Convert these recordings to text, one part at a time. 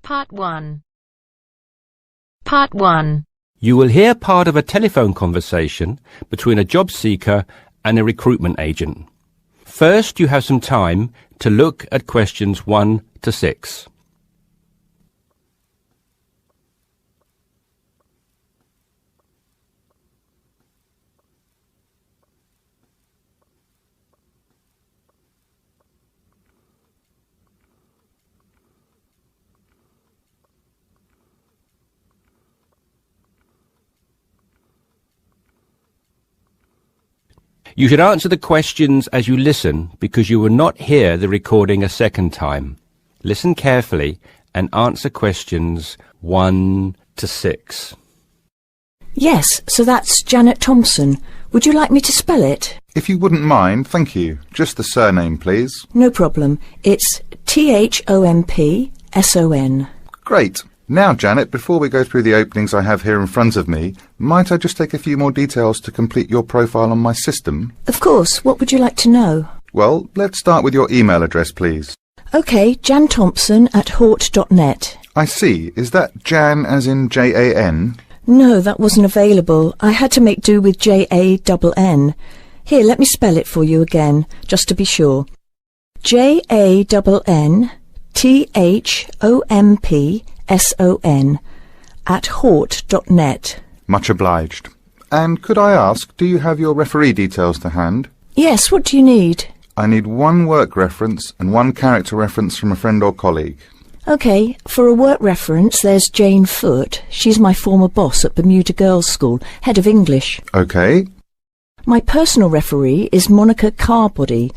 Part 1. Part 1. You will hear part of a telephone conversation between a job seeker and a recruitment agent. First, you have some time to look at questions 1 to 6. You should answer the questions as you listen because you will not hear the recording a second time. Listen carefully and answer questions 1 to 6. Yes, so that's Janet Thompson. Would you like me to spell it? If you wouldn't mind, thank you. Just the surname, please. No problem. It's Thompson. Great. Now, Janet, before we go through the openings I have here in front of me, might I just take a few more details to complete your profile on my system? Of course. What would you like to know? Well, let's start with your email address, please. OK, janthompson@hort.net. I see. Is that Jan as in Jan? No, that wasn't available. I had to make do with Jann. Here, let me spell it for you again, just to be sure. JANNTHOMPSON@hort.net. Much obliged. And could I ask, do you have your referee details to hand? Yes, what do you need? I need one work reference and one character reference from a friend or colleague. OK, for a work reference, there's Jane Foote. She's my former boss at Bermuda Girls' School, head of English. OK. My personal referee is Monica Carbody.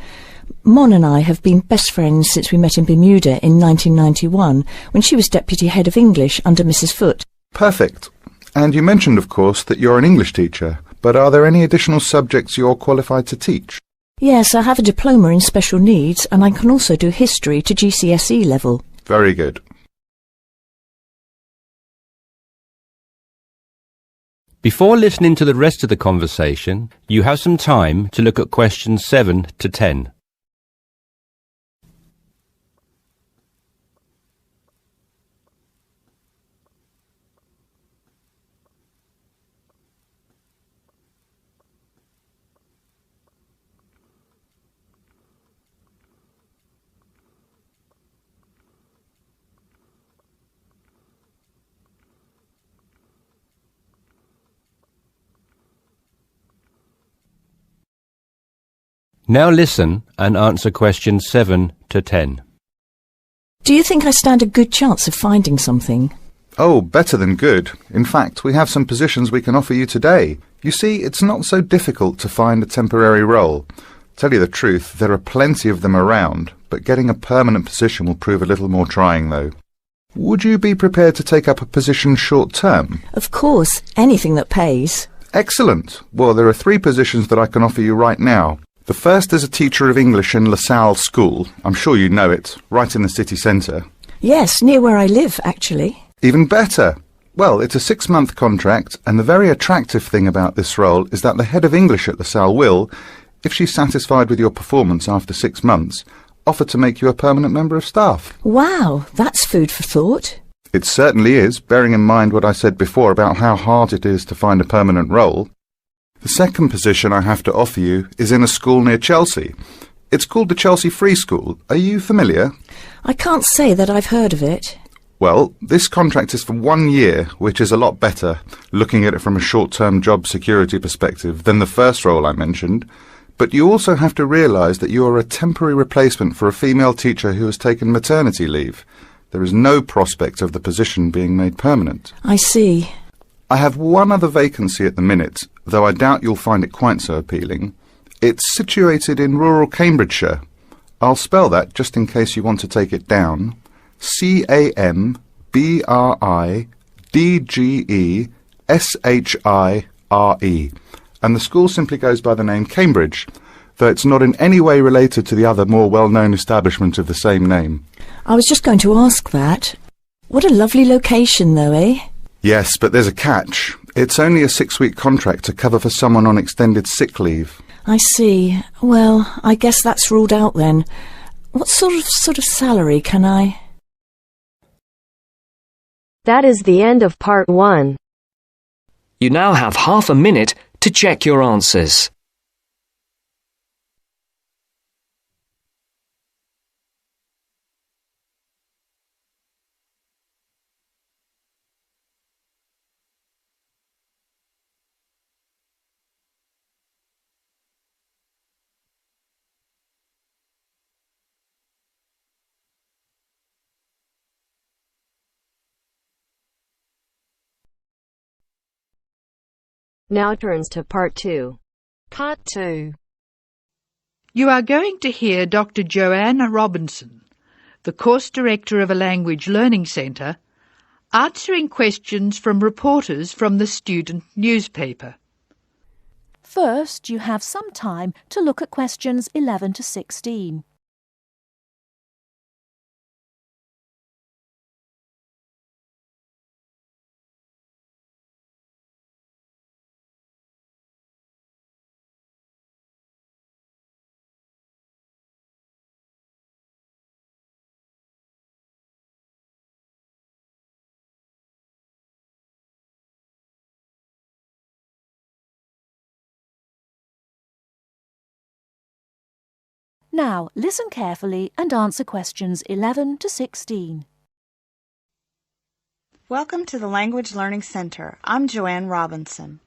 Mon and I have been best friends since we met in Bermuda in 1991, when she was Deputy Head of English under Mrs. Foote. Perfect. And you mentioned, of course, that you're an English teacher, but are there any additional subjects you're qualified to teach? Yes, I have a diploma in special needs, and I can also do history to GCSE level. Very good. Before listening to the rest of the conversation, you have some time to look at questions 7 to 10. Now listen and answer questions 7 to 10. Do you think I stand a good chance of finding something? Oh, better than good. In fact, we have some positions we can offer you today. You see, it's not so difficult to find a temporary role. Tell you the truth, there are plenty of them around, but getting a permanent position will prove a little more trying, though. Would you be prepared to take up a position short-term? Of course, anything that pays. Excellent. Well, there are 3 positions that I can offer you right now. The first is a teacher of English in LaSalle School. I'm sure you know it, right in the city centre. Yes, near where I live, actually. Even better. Well, it's a 6-month contract, and the very attractive thing about this role is that the head of English at LaSalle will, if she's satisfied with your performance after 6 months, offer to make you a permanent member of staff. Wow, that's food for thought. It certainly is, bearing in mind what I said before about how hard it is to find a permanent role. The second position I have to offer you is in a school near Chelsea. It's called the Chelsea Free School. Are you familiar? I can't say that I've heard of it. Well, this contract is for 1 year, which is a lot better, looking at it from a short-term job security perspective, than the first role I mentioned. But you also have to realise that you are a temporary replacement for a female teacher who has taken maternity leave. There is no prospect of the position being made permanent. I see. I have one other vacancy at the minute, though I doubt you'll find it quite so appealing. It's situated in rural Cambridgeshire. I'll spell that just in case you want to take it down. CAMBRIDGESHIRE. And the school simply goes by the name Cambridge, though it's not in any way related to the other more well-known establishment of the same name. I was just going to ask that. What a lovely location, though, eh? Yes, but there's a catch. It's only a 6-week contract to cover for someone on extended sick leave. I see. Well, I guess that's ruled out then. What sort of salary can I... That is the end of part 1. You now have half a minute to check your answers. Now turns to part 2. Part 2. You are going to hear Dr. Joanna Robinson, the course director of a language learning centre, answering questions from reporters from the student newspaper. First, you have some time to look at questions 11 to 16. Now, listen carefully and answer questions 11 to 16. Welcome to the Language Learning Center. I'm Joanne Robinson.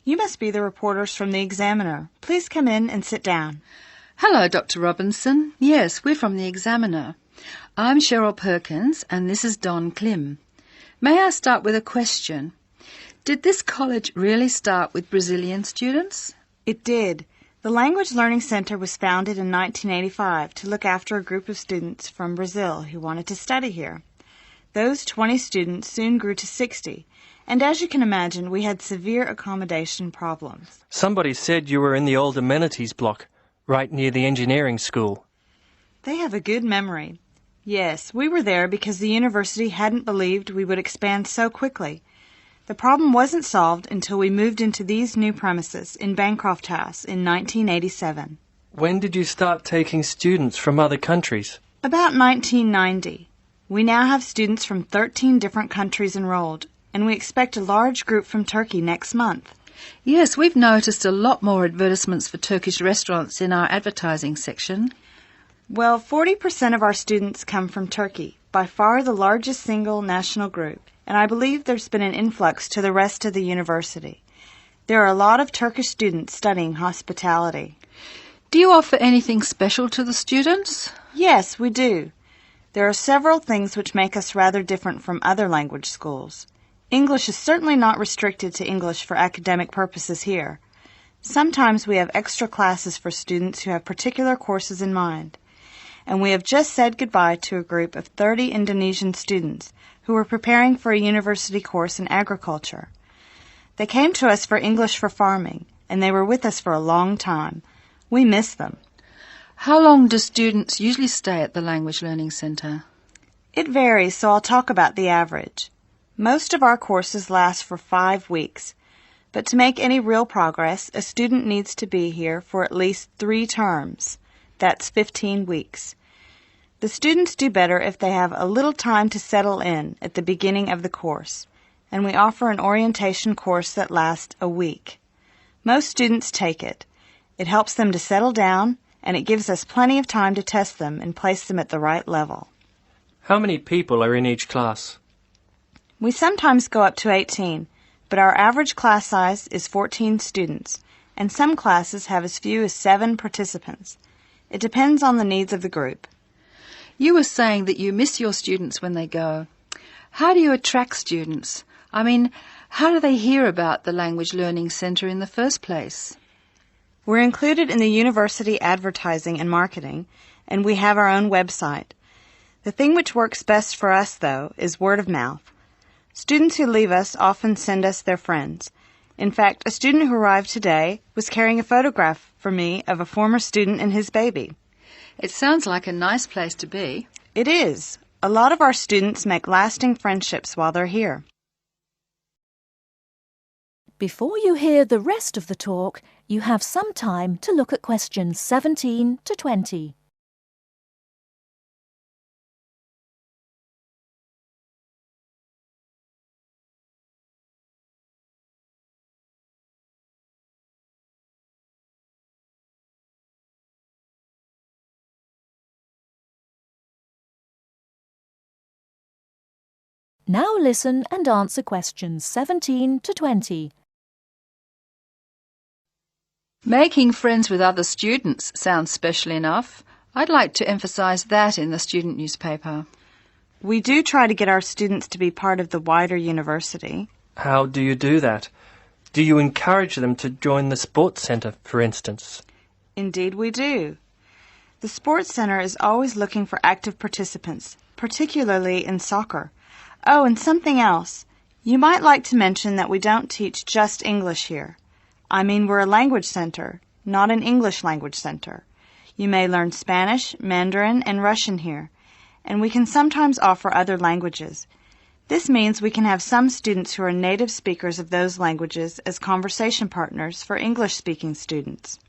You must be the reporters from the Examiner. Please come in and sit down. Hello, Dr. Robinson. Yes, we're from the Examiner. I'm Cheryl Perkins and this is Don Klim. May I start with a question? Did this college really start with Brazilian students? It did. The Language Learning Center was founded in 1985 to look after a group of students from Brazil who wanted to study here. Those 20 students soon grew to 60, and as you can imagine, we had severe accommodation problems. Somebody said you were in the old amenities block, right near the engineering school. They have a good memory. Yes, we were there because the university hadn't believed we would expand so quickly. The problem wasn't solved until we moved into these new premises in Bancroft House in 1987. When did you start taking students from other countries? About 1990. We now have students from 13 different countries enrolled, and we expect a large group from Turkey next month. Yes, we've noticed a lot more advertisements for Turkish restaurants in our advertising section. Well, 40% of our students come from Turkey, by far the largest single national group. And I believe there's been an influx to the rest of the university. There are a lot of Turkish students studying hospitality. Do you offer anything special to the students? Yes, we do. There are several things which make us rather different from other language schools. English is certainly not restricted to English for academic purposes here. Sometimes we have extra classes for students who have particular courses in mind. And we have just said goodbye to a group of 30 Indonesian students who were preparing for a university course in agriculture. They came to us for English for farming, and they were with us for a long time. We miss them. How long do students usually stay at the Language Learning Center? It varies, so I'll talk about the average. Most of our courses last for 5 weeks, but to make any real progress, a student needs to be here for at least 3 terms. That's 15 weeks. The students do better if they have a little time to settle in at the beginning of the course, and we offer an orientation course that lasts a week. Most students take it. It helps them to settle down, and it gives us plenty of time to test them and place them at the right level. How many people are in each class? We sometimes go up to 18, but our average class size is 14 students, and some classes have as few as 7 participants. It depends on the needs of the group. You were saying that you miss your students when they go. How do you attract students? I mean, how do they hear about the Language Learning Center in the first place? We're included in the university advertising and marketing, and we have our own website. The thing which works best for us, though, is word of mouth. Students who leave us often send us their friends. In fact, a student who arrived today was carrying a photograph for me of a former student and his baby. It sounds like a nice place to be. It is. A lot of our students make lasting friendships while they're here. Before you hear the rest of the talk, you have some time to look at questions 17 to 20. Now listen and answer questions 17 to 20. Making friends with other students sounds special enough. I'd like to emphasise that in the student newspaper. We do try to get our students to be part of the wider university. How do you do that? Do you encourage them to join the sports centre, for instance? Indeed we do. The sports centre is always looking for active participants, particularly in soccer. Oh, and something else. You might like to mention that we don't teach just English here. I mean, we're a language centre, not an English language centre. You may learn Spanish, Mandarin, and Russian here, and we can sometimes offer other languages. This means we can have some students who are native speakers of those languages as conversation partners for English-speaking students.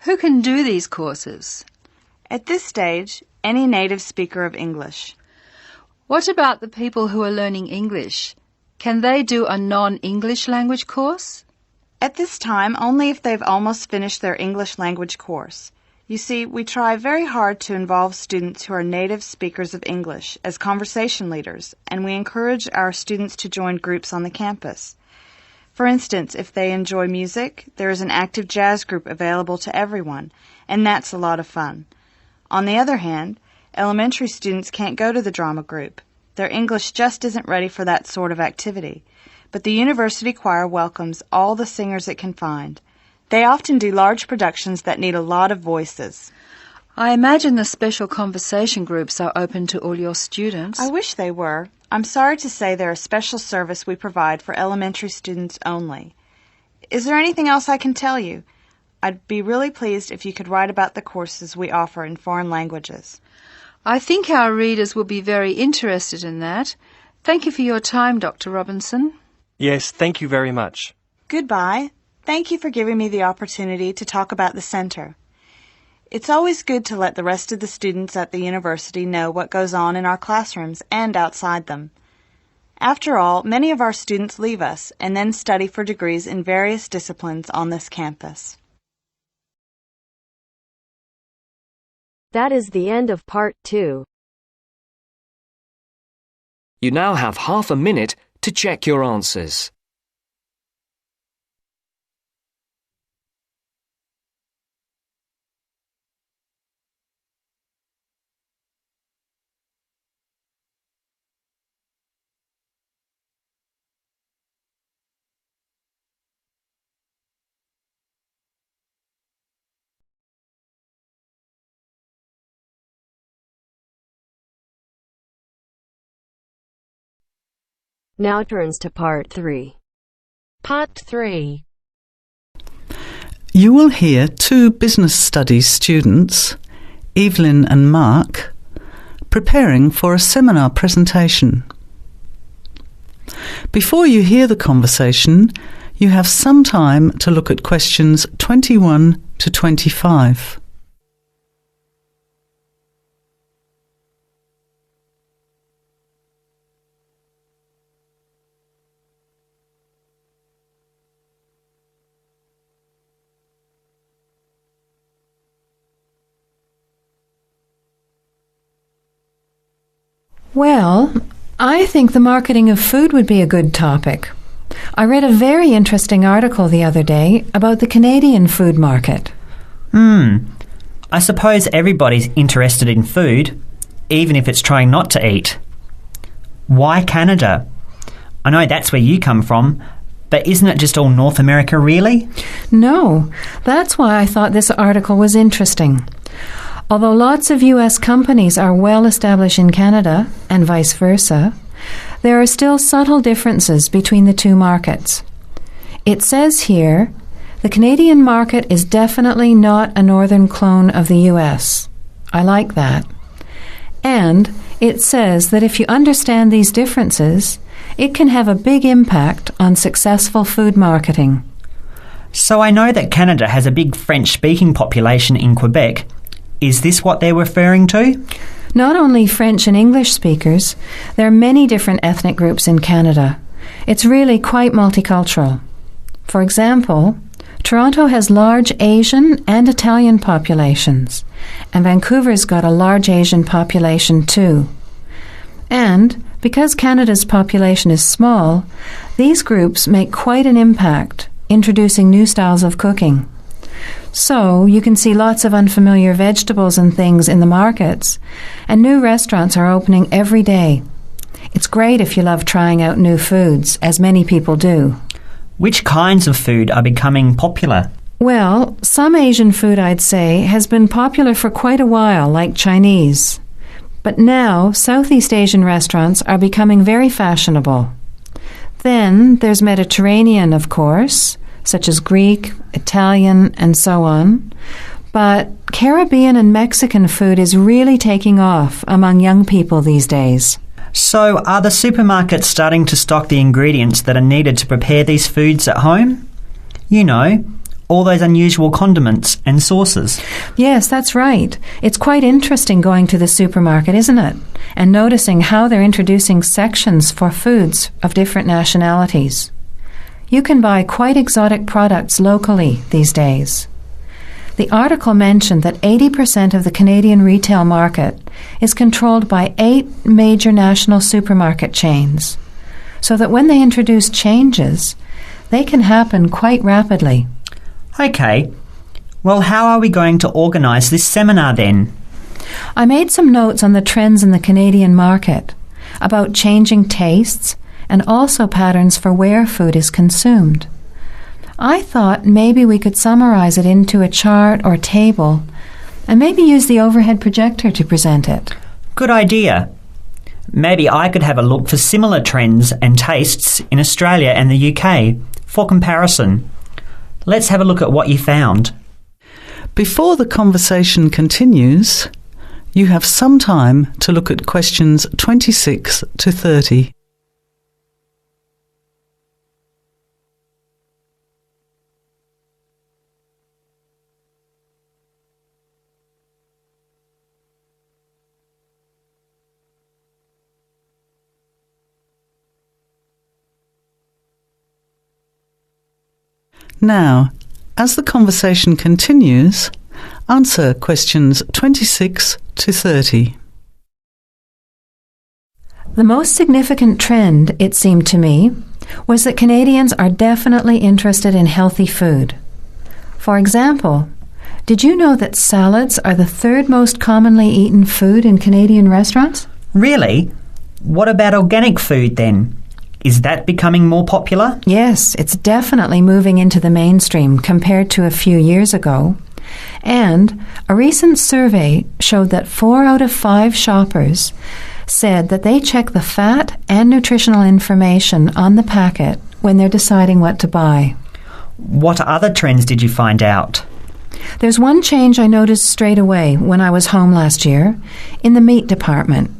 Who can do these courses? At this stage, any native speaker of English. What about the people who are learning English? Can they do a non-English language course? At this time, only if they've almost finished their English language course. You see, we try very hard to involve students who are native speakers of English as conversation leaders, and we encourage our students to join groups on the campus. For instance, if they enjoy music, there is an active jazz group available to everyone, and that's a lot of fun. On the other hand, elementary students can't go to the drama group. Their English just isn't ready for that sort of activity. But the university choir welcomes all the singers it can find. They often do large productions that need a lot of voices. I imagine the special conversation groups are open to all your students. I wish they were. I'm sorry to say they're a special service we provide for elementary students only. Is there anything else I can tell you? I'd be really pleased if you could write about the courses we offer in foreign languages. I think our readers will be very interested in that. Thank you for your time, Dr. Robinson. Yes, thank you very much. Goodbye. Thank you for giving me the opportunity to talk about the centre. It's always good to let the rest of the students at the university know what goes on in our classrooms and outside them. After all, many of our students leave us and then study for degrees in various disciplines on this campus. That is the end of part 2. You now have half a minute to check your answers. Now turns to part 3. Part 3. You will hear two business studies students, Evelyn and Mark, preparing for a seminar presentation. Before you hear the conversation, you have some time to look at questions 21 to 25. Well, I think the marketing of food would be a good topic. I read a very interesting article the other day about the Canadian food market. I suppose everybody's interested in food, even if it's trying not to eat. Why Canada? I know that's where you come from, but isn't it just all North America, really? No, that's why I thought this article was interesting. Although lots of U.S. companies are well established in Canada, and vice versa, there are still subtle differences between the two markets. It says here, the Canadian market is definitely not a northern clone of the U.S. I like that. And it says that if you understand these differences, it can have a big impact on successful food marketing. So I know that Canada has a big French-speaking population in Quebec. Is this what they're referring to? Not only French and English speakers, there are many different ethnic groups in Canada. It's really quite multicultural. For example, Toronto has large Asian and Italian populations, and Vancouver's got a large Asian population too. And Because Canada's population is small, these groups make quite an impact, introducing new styles of cooking. So you can see lots of unfamiliar vegetables and things in the markets, and new restaurants are opening every day. It's great if you love trying out new foods, as many people do. Which kinds of food are becoming popular? Well, some Asian food, I'd say, has been popular for quite a while, like Chinese. But now, Southeast Asian restaurants are becoming very fashionable. Then there's Mediterranean, of course, such as Greek, Italian, and so on. But Caribbean and Mexican food is really taking off among young people these days. So are the supermarkets starting to stock the ingredients that are needed to prepare these foods at home? You know, all those unusual condiments and sauces. Yes, that's right. It's quite interesting going to the supermarket, isn't it? And noticing how they're introducing sections for foods of different nationalities. You can buy quite exotic products locally these days. The article mentioned that 80% of the Canadian retail market is controlled by 8 major national supermarket chains, so that when they introduce changes, they can happen quite rapidly. OK. Well, how are we going to organise this seminar then? I made some notes on the trends in the Canadian market, about changing tastes, and also patterns for where food is consumed. I thought maybe we could summarize it into a chart or table, and maybe use the overhead projector to present it. Good idea. Maybe I could have a look for similar trends and tastes in Australia and the UK for comparison. Let's have a look at what you found. Before the conversation continues, you have some time to look at questions 26 to 30. Now, as the conversation continues, answer questions 26 to 30. The most significant trend, it seemed to me, was that Canadians are definitely interested in healthy food. For example, did you know that salads are the 3rd most commonly eaten food in Canadian restaurants? Really? What about organic food then? Is that becoming more popular? Yes, it's definitely moving into the mainstream compared to a few years ago. And a recent survey showed that 4 out of 5 shoppers said that they check the fat and nutritional information on the packet when they're deciding what to buy. What other trends did you find out? There's one change I noticed straight away when I was home last year in the meat department.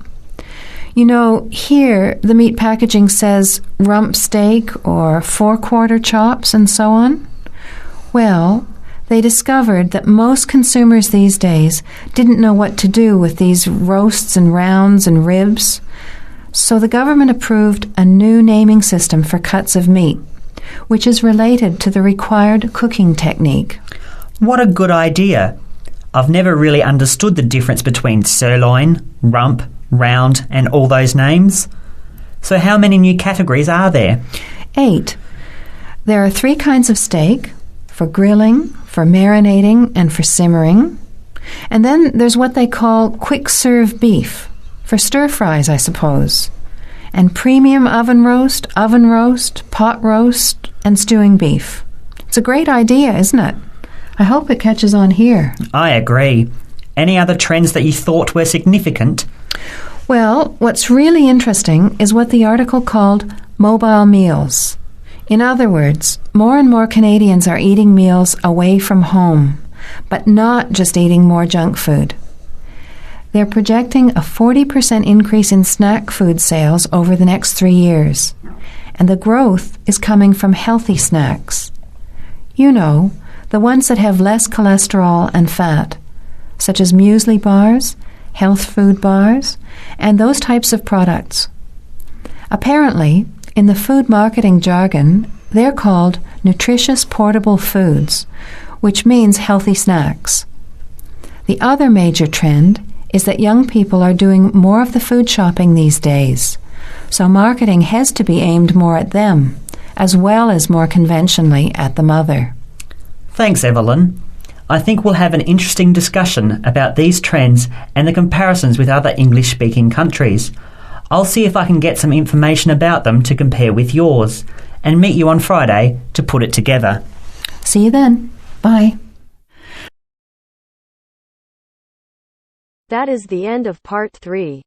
You know, here the meat packaging says rump steak or 4-quarter chops and so on. Well, they discovered that most consumers these days didn't know what to do with these roasts and rounds and ribs. So the government approved a new naming system for cuts of meat, which is related to the required cooking technique. What a good idea. I've never really understood the difference between sirloin, rump, round and all those names. So how many new categories are there? 8. There are 3 kinds of steak, for grilling, for marinating and for simmering. And then there's what they call quick-serve beef, for stir-fries, I suppose. And premium oven roast, pot roast and stewing beef. It's a great idea, isn't it? I hope it catches on here. I agree. Any other trends that you thought were significant? Well, what's really interesting is what the article called mobile meals. In other words, more and more Canadians are eating meals away from home, but not just eating more junk food. They're projecting a 40% increase in snack food sales over the next 3 years, and the growth is coming from healthy snacks. You know, the ones that have less cholesterol and fat, such as muesli bars, health food bars, and those types of products. Apparently, in the food marketing jargon, they're called nutritious portable foods, which means healthy snacks. The other major trend is that young people are doing more of the food shopping these days, So marketing has to be aimed more at them, as well as more conventionally at the mother. Thanks, Evelyn. I think we'll have an interesting discussion about these trends and the comparisons with other English-speaking countries. I'll see if I can get some information about them to compare with yours, and meet you on Friday to put it together. See you then. Bye. That is the end of part 3.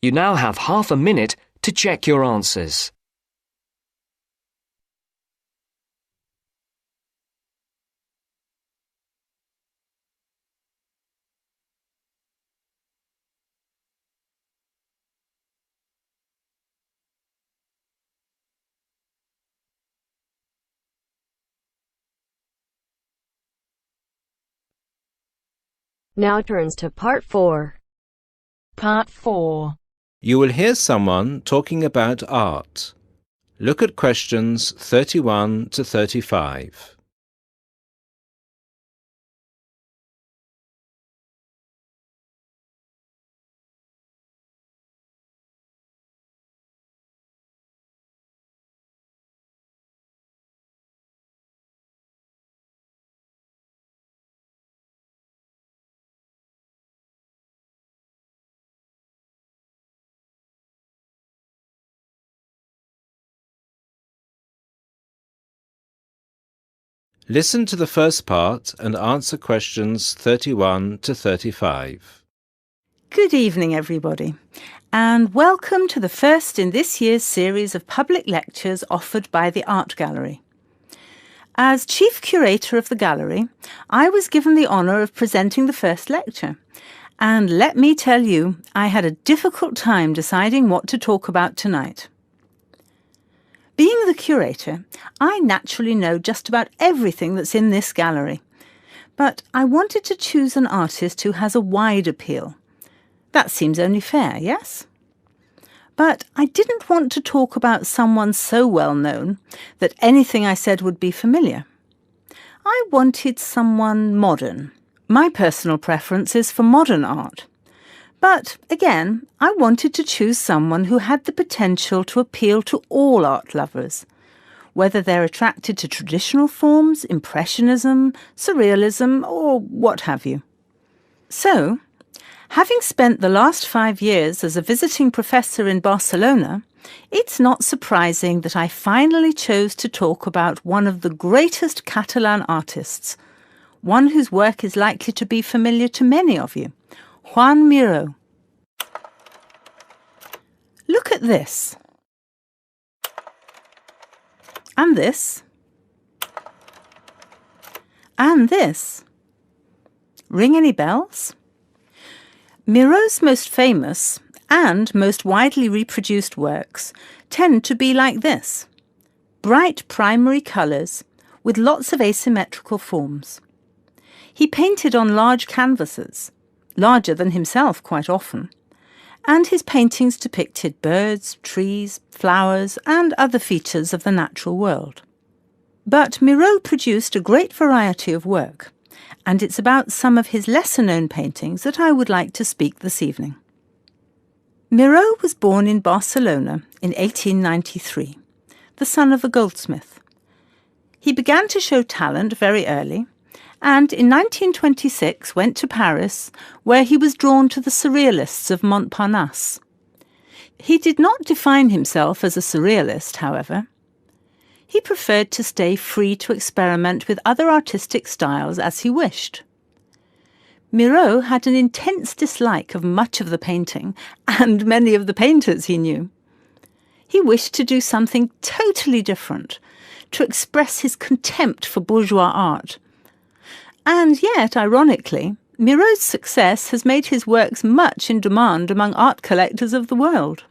You now have half a minute to check your answers. Now turns to part 4. Part 4. You will hear someone talking about art. Look at questions 31 to 35. Listen to the first part and answer questions 31 to 35. Good evening, everybody, and welcome to the first in this year's series of public lectures offered by the Art Gallery. As Chief Curator of the Gallery, I was given the honour of presenting the first lecture, and let me tell you, I had a difficult time deciding what to talk about tonight. Being the curator, I naturally know just about everything that's in this gallery, but I wanted to choose an artist who has a wide appeal. That seems only fair, yes? But I didn't want to talk about someone so well known that anything I said would be familiar. I wanted someone modern. My personal preference is for modern art. But, again, I wanted to choose someone who had the potential to appeal to all art lovers, whether they're attracted to traditional forms, Impressionism, Surrealism, or what have you. So, having spent the last 5 years as a visiting professor in Barcelona, it's not surprising that I finally chose to talk about one of the greatest Catalan artists, one whose work is likely to be familiar to many of you, Joan Miró. Look at this. And this. And this. Ring any bells? Miró's most famous and most widely reproduced works tend to be like this. Bright primary colours with lots of asymmetrical forms. He painted on large canvases, larger than himself quite often, and his paintings depicted birds, trees, flowers, and other features of the natural world. But Miró produced a great variety of work, and it's about some of his lesser-known paintings that I would like to speak this evening. Miró was born in Barcelona in 1893, the son of a goldsmith. He began to show talent very early, and in 1926 went to Paris, where he was drawn to the Surrealists of Montparnasse. He did not define himself as a Surrealist, however. He preferred to stay free to experiment with other artistic styles as he wished. Miró had an intense dislike of much of the painting and many of the painters he knew. He wished to do something totally different, to express his contempt for bourgeois art. And yet, ironically, Miró's success has made his works much in demand among art collectors of the world.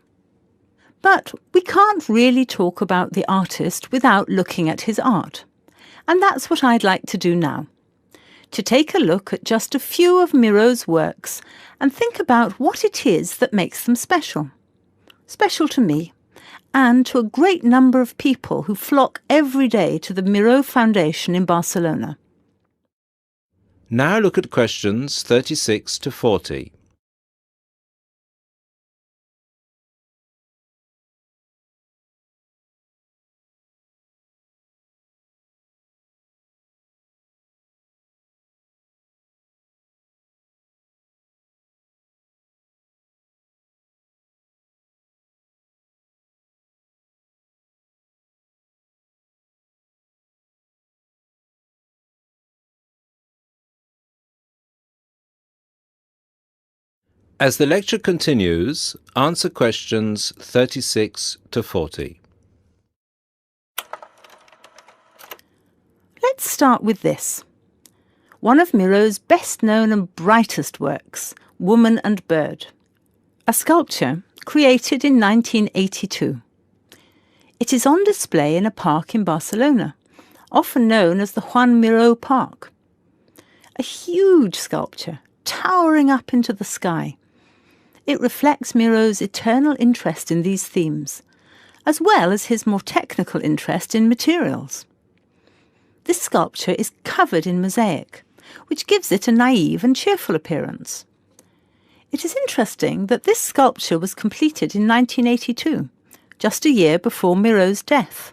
But we can't really talk about the artist without looking at his art. And that's what I'd like to do now. To take a look at just a few of Miró's works and think about what it is that makes them special. Special to me, and to a great number of people who flock every day to the Miró Foundation in Barcelona. Now look at questions 36 to 40. As the lecture continues, answer questions 36 to 40. Let's start with this. One of Miro's best-known and brightest works, Woman and Bird. A sculpture created in 1982. It is on display in a park in Barcelona, often known as the Juan Miró Park. A huge sculpture, towering up into the sky. It reflects Miro's eternal interest in these themes, as well as his more technical interest in materials. This sculpture is covered in mosaic, which gives it a naive and cheerful appearance. It is interesting that this sculpture was completed in 1982, just a year before Miro's death.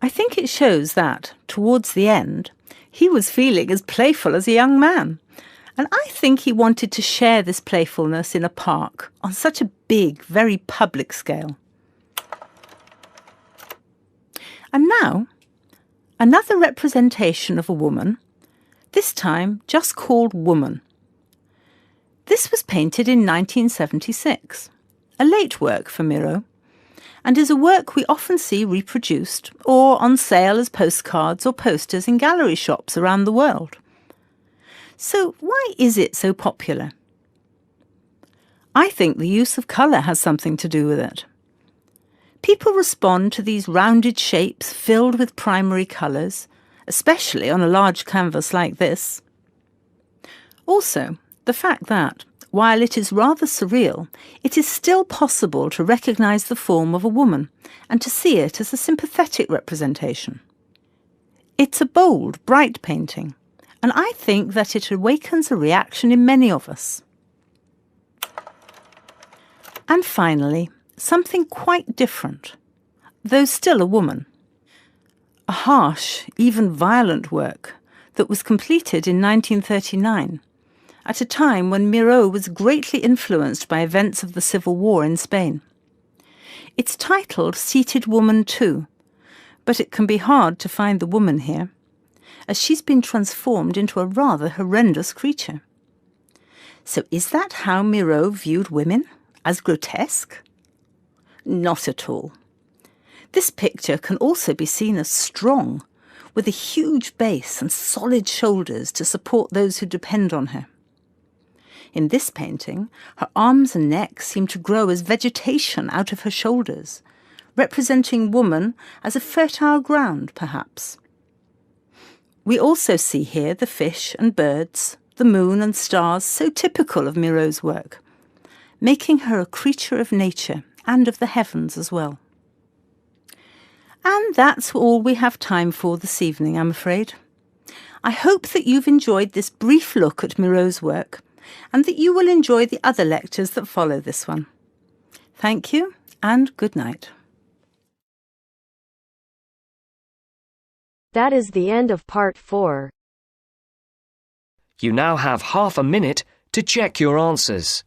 I think it shows that, towards the end, he was feeling as playful as a young man, and I think he wanted to share this playfulness in a park on such a big, very public scale. And now, another representation of a woman, this time just called Woman. This was painted in 1976, a late work for Miro, and is a work we often see reproduced or on sale as postcards or posters in gallery shops around the world. So why is it so popular? I think the use of colour has something to do with it. People respond to these rounded shapes filled with primary colours, especially on a large canvas like this. Also, the fact that, while it is rather surreal, it is still possible to recognise the form of a woman and to see it as a sympathetic representation. It's a bold, bright painting, and I think that it awakens a reaction in many of us. And finally, something quite different, though still a woman. A harsh, even violent work that was completed in 1939, at a time when Miró was greatly influenced by events of the Civil War in Spain. It's titled Seated Woman 2, but it can be hard to find the woman here, as she's been transformed into a rather horrendous creature. So is that how Miró viewed women? As grotesque? Not at all. This picture can also be seen as strong, with a huge base and solid shoulders to support those who depend on her. In this painting, her arms and neck seem to grow as vegetation out of her shoulders, representing woman as a fertile ground, perhaps. We also see here the fish and birds, the moon and stars, so typical of Miro's work, making her a creature of nature and of the heavens as well. And that's all we have time for this evening, I'm afraid. I hope that you've enjoyed this brief look at Miro's work, and that you will enjoy the other lectures that follow this one. Thank you, and good night. That is the end of part 4. You now have half a minute to check your answers.